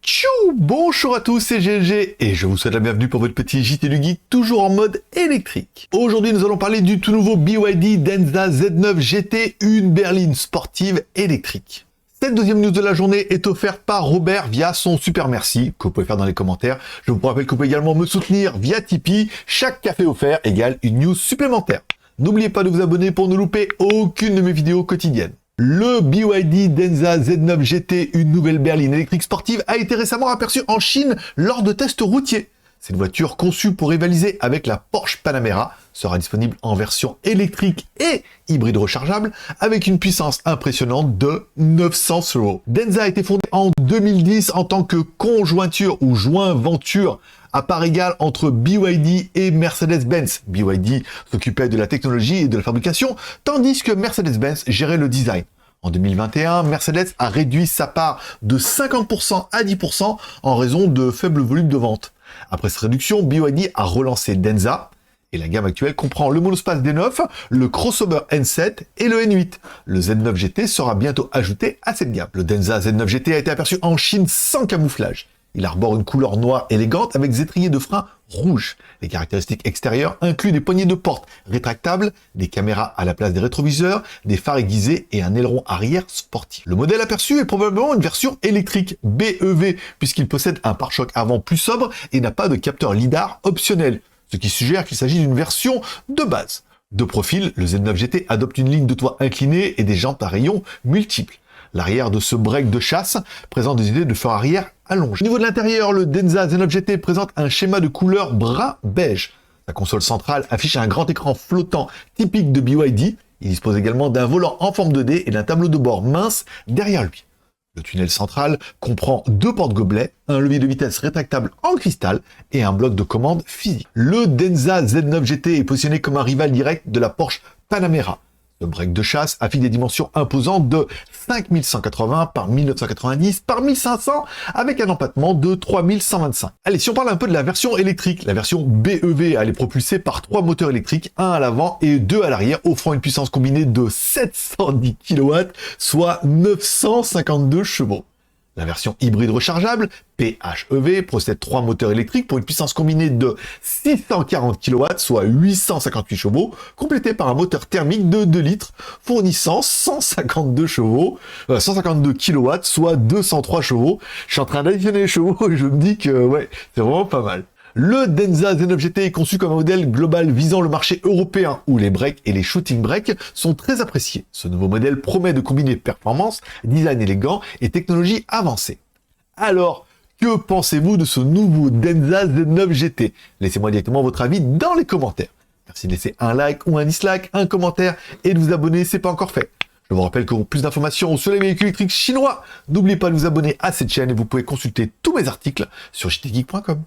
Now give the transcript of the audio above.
Tchou! Bonjour à tous, c'est GLG et je vous souhaite la bienvenue pour votre petit JT du Geek, toujours en mode électrique. Aujourd'hui, nous allons parler du tout nouveau BYD Denza Z9 GT, une berline sportive électrique. Cette deuxième news de la journée est offerte par Robert via son super merci, que vous pouvez faire dans les commentaires. Je vous rappelle que vous pouvez également me soutenir via Tipeee. Chaque café offert égale une news supplémentaire. N'oubliez pas de vous abonner pour ne louper aucune de mes vidéos quotidiennes. Le BYD Denza Z9 GT, une nouvelle berline électrique sportive, a été récemment aperçu en Chine lors de tests routiers. Cette voiture, conçue pour rivaliser avec la Porsche Panamera, sera disponible en version électrique et hybride rechargeable, avec une puissance impressionnante de 900 chevaux. Denza a été fondée en 2010 en tant que conjointure ou joint-venture à part égale entre BYD et Mercedes-Benz. BYD s'occupait de la technologie et de la fabrication, tandis que Mercedes-Benz gérait le design. En 2021, Mercedes a réduit sa part de 50% à 10% en raison de faibles volumes de vente. Après cette réduction, BYD a relancé Denza, et la gamme actuelle comprend le monospace D9, le crossover N7 et le N8. Le Z9 GT sera bientôt ajouté à cette gamme. Le Denza Z9 GT a été aperçu en Chine sans camouflage. Il arbore une couleur noire élégante avec des étriers de frein rouges. Les caractéristiques extérieures incluent des poignées de porte rétractables, des caméras à la place des rétroviseurs, des phares aiguisés et un aileron arrière sportif. Le modèle aperçu est probablement une version électrique BEV puisqu'il possède un pare-choc avant plus sobre et n'a pas de capteur lidar optionnel, ce qui suggère qu'il s'agit d'une version de base. De profil, le Z9 GT adopte une ligne de toit inclinée et des jantes à rayons multiples. L'arrière de ce break de chasse présente des idées de phare arrière allongé. Au niveau de l'intérieur, le Denza Z9 GT présente un schéma de couleur brun beige. Sa console centrale affiche un grand écran flottant typique de BYD. Il dispose également d'un volant en forme de D et d'un tableau de bord mince derrière lui. Le tunnel central comprend deux porte-gobelets, un levier de vitesse rétractable en cristal et un bloc de commande physique. Le Denza Z9 GT est positionné comme un rival direct de la Porsche Panamera. Le break de chasse affiche des dimensions imposantes de 5180 par 1990 par 1500 avec un empattement de 3125. Allez, si on parle un peu de la version électrique, la version BEV, elle est propulsée par 3 moteurs électriques, un à l'avant et 2 à l'arrière, offrant une puissance combinée de 710 kW, soit 952 chevaux. La version hybride rechargeable, PHEV, possède 3 moteurs électriques pour une puissance combinée de 640 kW, soit 858 chevaux, complété par un moteur thermique de 2 litres, fournissant 152 kW, soit 203 chevaux. Je suis en train d'additionner les chevaux et je me dis que ouais, c'est vraiment pas mal. Le Denza Z9 GT est conçu comme un modèle global visant le marché européen où les breaks et les shooting breaks sont très appréciés. Ce nouveau modèle promet de combiner performance, design élégant et technologie avancée. Alors, que pensez-vous de ce nouveau Denza Z9 GT? Laissez-moi directement votre avis dans les commentaires. Merci de laisser un like ou un dislike, un commentaire et de vous abonner si ce n'est pas encore fait. Je vous rappelle que pour plus d'informations sur les véhicules électriques chinois, n'oubliez pas de vous abonner à cette chaîne et vous pouvez consulter tous mes articles sur jtgeek.com.